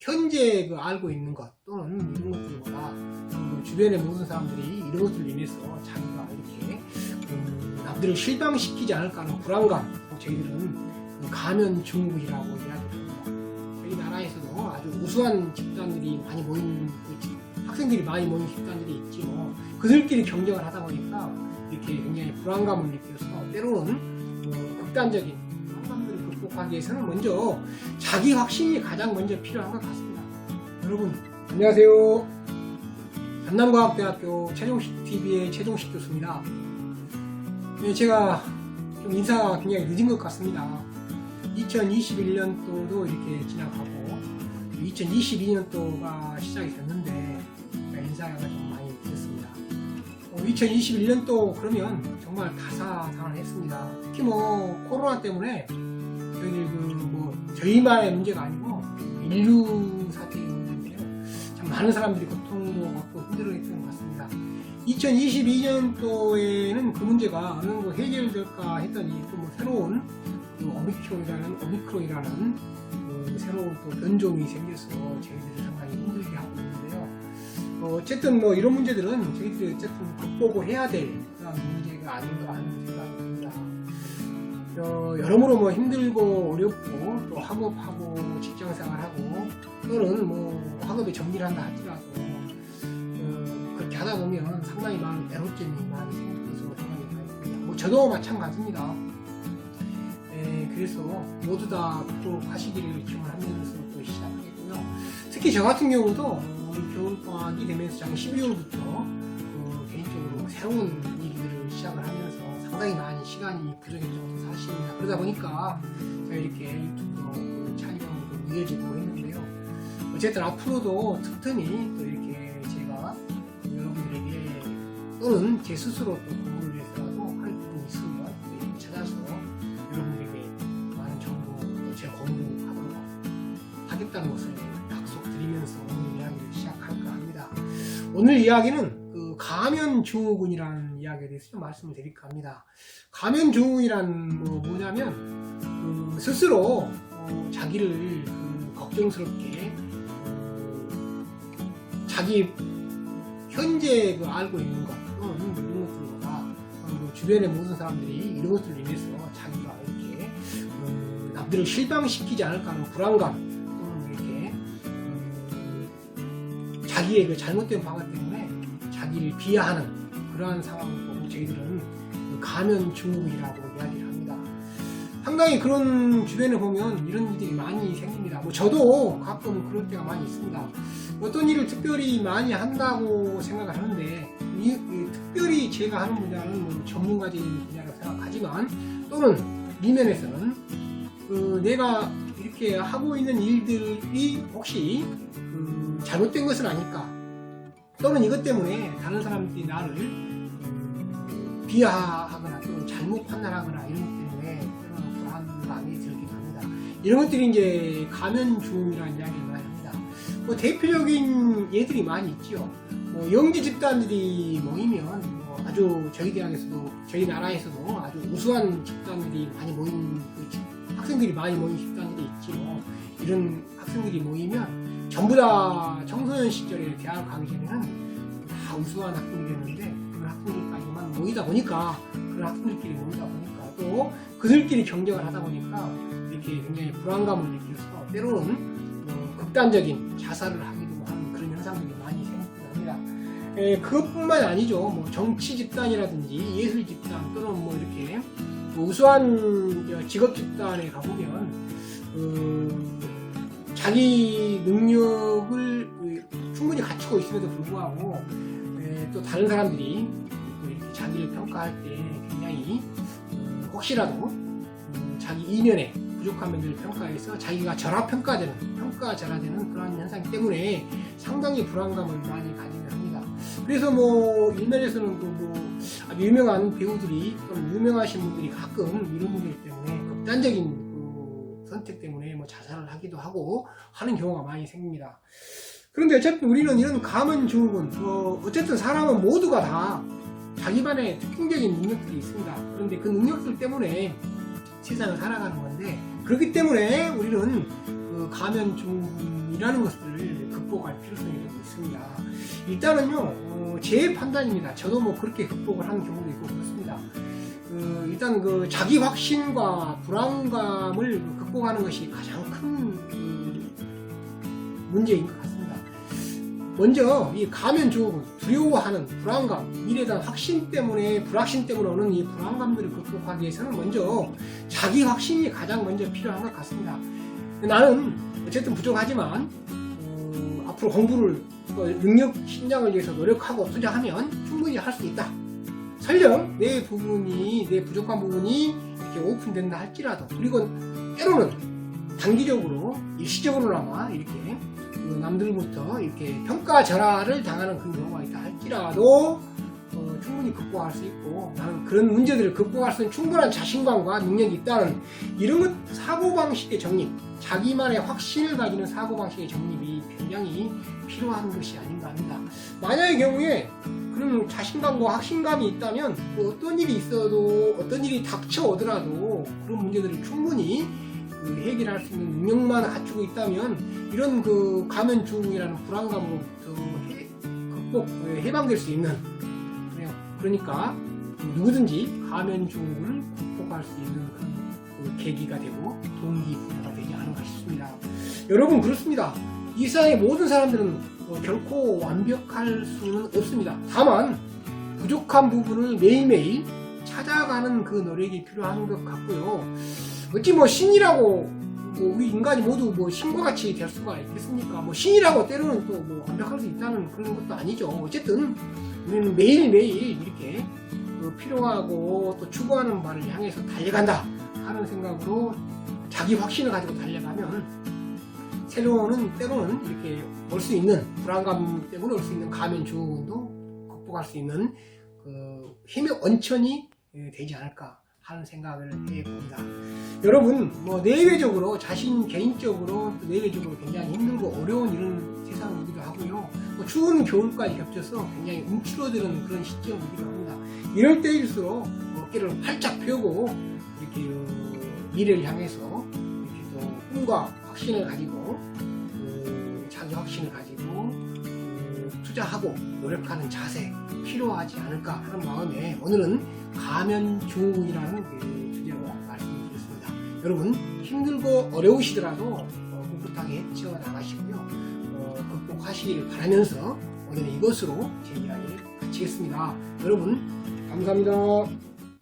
현재 알고 있는 것 또는 이런 것들보다 주변의 모든 사람들이 이런 것들로 인해서 자기가 이렇게 남들을 실망시키지 않을까 하는 불안감, 저희들은 가면 증후군이라고 이야기를 합니다. 저희 나라에서도 아주 우수한 집단들이 많이 모인 학생들이 많이 모인 집단들이 있지 그들끼리 경쟁을 하다 보니까 이렇게 굉장히 불안감을 느껴서 때로는 극단적인 불안감들을 극복하기 위해서는 먼저 자기 확신이 가장 먼저 필요한 것 같습니다. 여러분 안녕하세요. 전남과학대학교 최종식TV의 최종식 교수입니다. 네, 제가 좀 인사가 굉장히 늦은 것 같습니다. 2021년도도 이렇게 지나가고 2022년도가 시작이 됐는데 인사가 좀 많이 늦었습니다. 2021년도 그러면 정말 다사다난했습니다. 특히 코로나 때문에 저희들 저희만의 문제가 아니고 인류 사태의 문제인데요. 참 많은 사람들이 고통도 받고 힘들어했던 것 같습니다. 2022년도에는 그 문제가 어느 정도 해결될까 했더니 또 새로운 오미크론이라는 새로운 또 변종이 생겨서 저희들이 상당히 힘들게 하고 있는데요. 어쨌든 이런 문제들은 저희들이 어쨌든 극복을 해야 될 그런 문제가 아닌가 하는 생각이 듭니다. 여러모로 힘들고 어렵고 또 학업하고 직장생활하고 또는 학업에 정리를 한다 할지라도 그렇게 하다 보면 상당히 많은 애로점이 많이 생길 것으로 생각이 됩니다. 저도 마찬가지입니다. 그래서 모두 다 극복하시기를 기원하면서 또 시작하겠고요. 특히 저 같은 경우도 겨울방학이 되면서 작년 12월부터 개인적으로 새로운 일들을 시작을 하면서 상당히 많이 시간이 부족했던 사실입니다. 그러다 보니까 제가 이렇게 유튜브로 촬영도 이어지고 했는데요. 어쨌든 앞으로도 틈틈이 또 이렇게 제가 여러분들에게 또는 제 스스로 또 공부를 위해서라도 할 부분이 있으면 이렇게 찾아서 여러분들에게 많은 정보 또 제가 공부하도록 하겠다는 것을 약속드리면서 오늘 이야기를 시작할까 합니다. 오늘 이야기는 가면증후군이라는 이야기에 대해서 좀 말씀을 드릴까 합니다. 가면증후군이란 뭐냐면 스스로 자기를 걱정스럽게 자기 현재 알고 있는 것 또는 이런 것들보다 주변의 모든 사람들이 이런 것들로 인해서 자기가 이렇게 남들을 실망시키지 않을까 하는 불안감 또는 이렇게 자기의 잘못된 방안 때문에 자기를 비하하는 그러한 상황을 보고 저희들은 가면증후군이라고 이야기를 합니다. 상당히 그런 주변에 보면 이런 일들이 많이 생깁니다. 저도 가끔 그럴 때가 많이 있습니다. 어떤 일을 특별히 많이 한다고 생각을 하는데 특별히 제가 하는 분야는 전문가적인 분야라고 생각하지만 또는 이면에서는 내가 이렇게 하고 있는 일들이 혹시 잘못된 것은 아닐까 또는 이것 때문에 다른 사람들이 나를 비하하거나 또는 잘못 판단하거나 이런 것 때문에 그런 불안감이 들기도 합니다. 이런 것들이 이제 가면증후군이라는 이야기를 많이 합니다. 대표적인 예들이 많이 있죠. 영지 집단들이 모이면 아주 저희 대학에서도 저희 나라에서도 아주 우수한 집단들이 많이 모인 학생들이 많이 모인 집단들이 있죠. 이런 학생들이 모이면 전부 다 청소년 시절에 대학 가기 전에는 다 우수한 학생들이었는데 그런 학생들까지만 모이다 보니까 그런 학생들끼리 모이다 보니까 또 그들끼리 경쟁을 하다 보니까 이렇게 굉장히 불안감을 느껴서 때로는 극단적인 자살을 하기도 하는 그런 현상들이 많이 생기기도 합니다. 그것뿐만 아니죠. 정치 집단이라든지 예술 집단 또는 이렇게 우수한 직업 집단에 가보면 자기 능력을 충분히 갖추고 있음에도 불구하고 또 다른 사람들이 또 이렇게 자기를 평가할 때 굉장히 혹시라도 자기 이면에 부족한 면들을 평가해서 자기가 평가절하되는 그런 현상 때문에 상당히 불안감을 많이 가지게 합니다. 그래서 일면에서는 아주 유명한 배우들이 또는 유명하신 분들이 가끔 이런 문제 때문에 극단적인 선택 때문에 자살을 하기도 하고 하는 경우가 많이 생깁니다. 그런데 어쨌든 우리는 이런 가면증후군 어쨌든 사람은 모두가 다 자기만의 특징적인 능력들이 있습니다. 그런데 그 능력들 때문에 세상을 살아가는 건데 그렇기 때문에 우리는 가면증후군 불안감이라는 것들을 극복할 필요성이 좀 있습니다. 일단은요, 제 판단입니다. 저도 뭐 그렇게 극복을 하는 경우도 있고 그렇습니다. 일단 그 자기 확신과 불안감을 극복하는 것이 가장 큰 문제인 것 같습니다. 먼저 이 가면 중 두려워하는 불안감, 미래에 대한 확신 때문에 불확신 때문에 오는 이 불안감들을 극복하기 위해서는 먼저 자기 확신이 가장 먼저 필요한 것 같습니다. 나는 어쨌든 부족하지만 앞으로 공부를 능력 신장을 위해서 노력하고 투자하면 충분히 할 수 있다. 설령 내 부족한 부분이 이렇게 오픈된다 할지라도, 그리고 때로는 단기적으로 일시적으로나마 이렇게 남들부터 이렇게 평가절하를 당하는 그런 경우가 있다 할지라도 충분히 극복할 수 있고, 나는 그런 문제들을 극복할 수 있는 충분한 자신감과 능력이 있다는 이런 것, 사고방식의 정립, 자기만의 확신을 가지는 사고방식의 정립이 굉장히 필요한 것이 아닌가 합니다. 만약의 경우에 그런 자신감과 확신감이 있다면 어떤 일이 있어도, 어떤 일이 닥쳐오더라도 그런 문제들을 충분히 해결할 수 있는 능력만 갖추고 있다면 이런 그 가면증이라는 불안감으로부터 해방될 수 있는, 그러니까 누구든지 가면증을 극복할 수 있는 그 계기가 되고 동기부여가 되지 않은가 싶습니다. 여러분, 그렇습니다. 이 세상의 모든 사람들은 결코 완벽할 수는 없습니다. 다만 부족한 부분을 매일매일 찾아가는 그 노력이 필요한 것 같고요. 어찌 뭐 신이라고 우리 인간이 모두 뭐 신과 같이 될 수가 있겠습니까? 뭐 신이라고 때로는 또 뭐 완벽할 수 있다는 그런 것도 아니죠. 어쨌든 우리는 매일매일 이렇게 필요하고 또 추구하는 바를 향해서 달려간다 하는 생각으로 자기 확신을 가지고 달려가면 때로는 이렇게 올 수 있는 불안감 때문에 올 수 있는 가면증도 극복할 수 있는 그 힘의 원천이 되지 않을까 하는 생각을 해봅니다. 여러분, 뭐 내외적으로 자신 개인적으로 또 내외적으로 굉장히 힘들고 어려운 이런 세상이기도 하고요. 뭐 추운 겨울까지 겹쳐서 굉장히 움츠러드는 그런 시점이기도 합니다. 이럴 때일수록 어깨를 활짝 펴고 이렇게 미래를 향해서 이렇게 또 꿈과 확신을 가지고 자기 확신을 가지고 투자하고 노력하는 자세 필요하지 않을까 하는 마음에 오늘은 가면증이라는 주제로 말씀드렸습니다. 여러분, 힘들고 어려우시더라도 꿋꿋하게 헤쳐나가시고요. 극복하시길 바라면서 오늘은 이것으로 제 이야기를 마치겠습니다. 여러분, 감사합니다.